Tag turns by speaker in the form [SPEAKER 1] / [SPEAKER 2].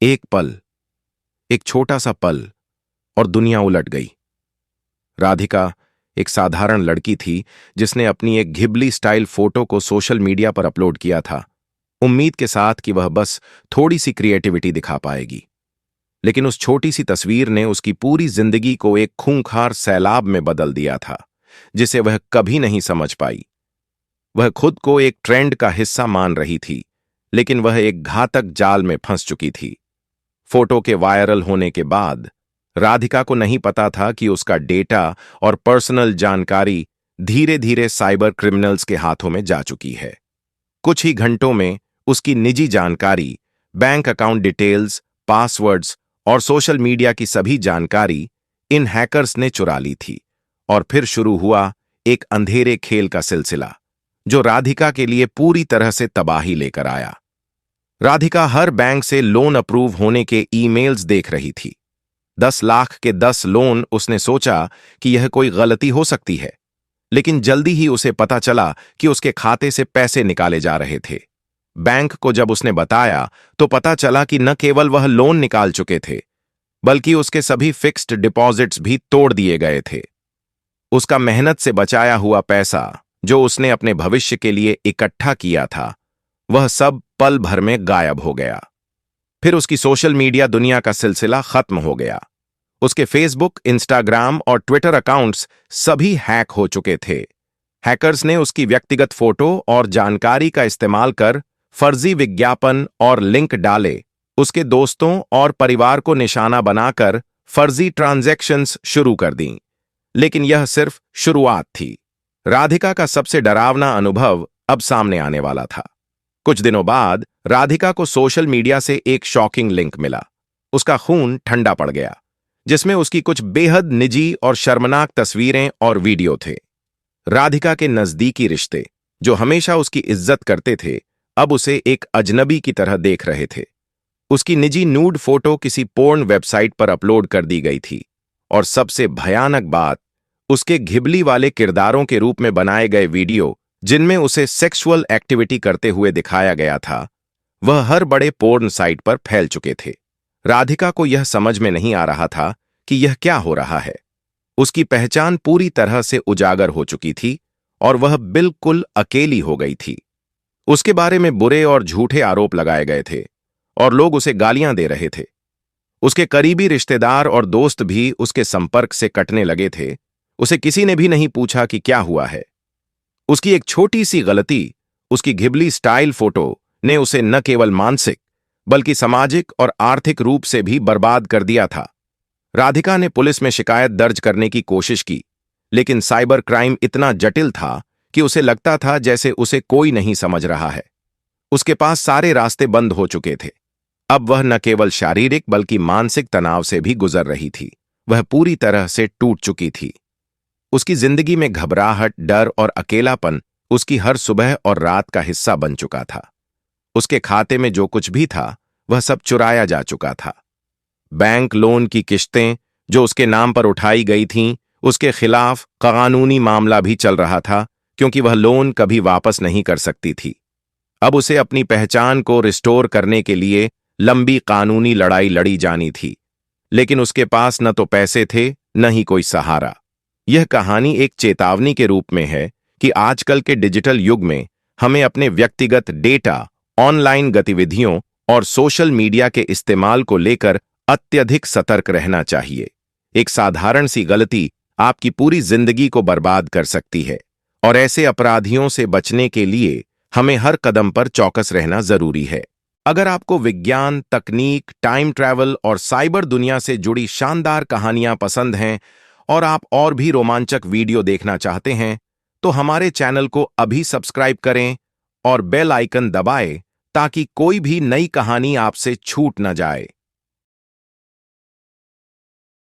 [SPEAKER 1] एक पल, एक छोटा सा पल, और दुनिया उलट गई। राधिका एक साधारण लड़की थी जिसने अपनी एक घिबली स्टाइल फोटो को सोशल मीडिया पर अपलोड किया था, उम्मीद के साथ कि वह बस थोड़ी सी क्रिएटिविटी दिखा पाएगी। लेकिन उस छोटी सी तस्वीर ने उसकी पूरी जिंदगी को एक खूंखार सैलाब में बदल दिया था, जिसे वह कभी नहीं समझ पाई। वह खुद को एक ट्रेंड का हिस्सा मान रही थी, लेकिन वह एक घातक जाल में फंस चुकी थी। फोटो के वायरल होने के बाद राधिका को नहीं पता था कि उसका डेटा और पर्सनल जानकारी धीरे धीरे साइबर क्रिमिनल्स के हाथों में जा चुकी है। कुछ ही घंटों में उसकी निजी जानकारी, बैंक अकाउंट डिटेल्स, पासवर्ड्स और सोशल मीडिया की सभी जानकारी इन हैकर्स ने चुरा ली थी। और फिर शुरू हुआ एक अंधेरे खेल का सिलसिला, जो राधिका के लिए पूरी तरह से तबाही लेकर आया। राधिका हर बैंक से लोन अप्रूव होने के ईमेल्स देख रही थी। 10 लाख के 10 लोन। उसने सोचा कि यह कोई गलती हो सकती है, लेकिन जल्दी ही उसे पता चला कि उसके खाते से पैसे निकाले जा रहे थे। बैंक को जब उसने बताया तो पता चला कि न केवल वह लोन निकाल चुके थे, बल्कि उसके सभी फिक्स्ड डिपॉजिट्स भी तोड़ दिए गए थे। उसका मेहनत से बचाया हुआ पैसा, जो उसने अपने भविष्य के लिए इकट्ठा किया था, वह सब पल भर में गायब हो गया। फिर उसकी सोशल मीडिया दुनिया का सिलसिला खत्म हो गया। उसके फेसबुक, इंस्टाग्राम और ट्विटर अकाउंट्स सभी हैक हो चुके थे। हैकर्स ने उसकी व्यक्तिगत फोटो और जानकारी का इस्तेमाल कर फर्जी विज्ञापन और लिंक डाले, उसके दोस्तों और परिवार को निशाना बनाकर फर्जी ट्रांजैक्शंस शुरू कर दीं। लेकिन यह सिर्फ शुरुआत थी। राधिका का सबसे डरावना अनुभव अब सामने आने वाला था। कुछ दिनों बाद राधिका को सोशल मीडिया से एक शॉकिंग लिंक मिला। उसका खून ठंडा पड़ गया, जिसमें उसकी कुछ बेहद निजी और शर्मनाक तस्वीरें और वीडियो थे। राधिका के नजदीकी रिश्ते, जो हमेशा उसकी इज्जत करते थे, अब उसे एक अजनबी की तरह देख रहे थे। उसकी निजी नूड फोटो किसी पोर्न वेबसाइट पर अपलोड कर दी गई थी, और सबसे भयानक बात, उसके घिबली वाले किरदारों के रूप में बनाए गए वीडियो, जिनमें उसे सेक्सुअल एक्टिविटी करते हुए दिखाया गया था, वह हर बड़े पोर्न साइट पर फैल चुके थे। राधिका को यह समझ में नहीं आ रहा था कि यह क्या हो रहा है। उसकी पहचान पूरी तरह से उजागर हो चुकी थी और वह बिल्कुल अकेली हो गई थी। उसके बारे में बुरे और झूठे आरोप लगाए गए थे और लोग उसे गालियां दे रहे थे। उसके करीबी रिश्तेदार और दोस्त भी उसके संपर्क से कटने लगे थे। उसे किसी ने भी नहीं पूछा कि क्या हुआ है। उसकी एक छोटी सी गलती, उसकी घिबली स्टाइल फोटो, ने उसे न केवल मानसिक बल्कि सामाजिक और आर्थिक रूप से भी बर्बाद कर दिया था। राधिका ने पुलिस में शिकायत दर्ज करने की कोशिश की, लेकिन साइबर क्राइम इतना जटिल था कि उसे लगता था जैसे उसे कोई नहीं समझ रहा है। उसके पास सारे रास्ते बंद हो चुके थे। अब वह न केवल शारीरिक बल्कि मानसिक तनाव से भी गुजर रही थी। वह पूरी तरह से टूट चुकी थी। उसकी जिंदगी में घबराहट, डर और अकेलापन उसकी हर सुबह और रात का हिस्सा बन चुका था। उसके खाते में जो कुछ भी था, वह सब चुराया जा चुका था। बैंक लोन की किश्तें जो उसके नाम पर उठाई गई थीं, उसके खिलाफ कानूनी मामला भी चल रहा था, क्योंकि वह लोन कभी वापस नहीं कर सकती थी। अब उसे अपनी पहचान को रिस्टोर करने के लिए लंबी कानूनी लड़ाई लड़ी जानी थी, लेकिन उसके पास न तो पैसे थे, न ही कोई सहारा। यह कहानी एक चेतावनी के रूप में है कि आजकल के डिजिटल युग में हमें अपने व्यक्तिगत डेटा, ऑनलाइन गतिविधियों और सोशल मीडिया के इस्तेमाल को लेकर अत्यधिक सतर्क रहना चाहिए। एक साधारण सी गलती आपकी पूरी जिंदगी को बर्बाद कर सकती है, और ऐसे अपराधियों से बचने के लिए हमें हर कदम पर चौकस रहना जरूरी है। अगर आपको विज्ञान, तकनीक, टाइम ट्रैवल और साइबर दुनिया से जुड़ी शानदार कहानियां पसंद हैं और आप और भी रोमांचक वीडियो देखना चाहते हैं, तो हमारे चैनल को अभी सब्सक्राइब करें और बेल आइकन दबाएं ताकि कोई भी नई कहानी आपसे छूट न जाए।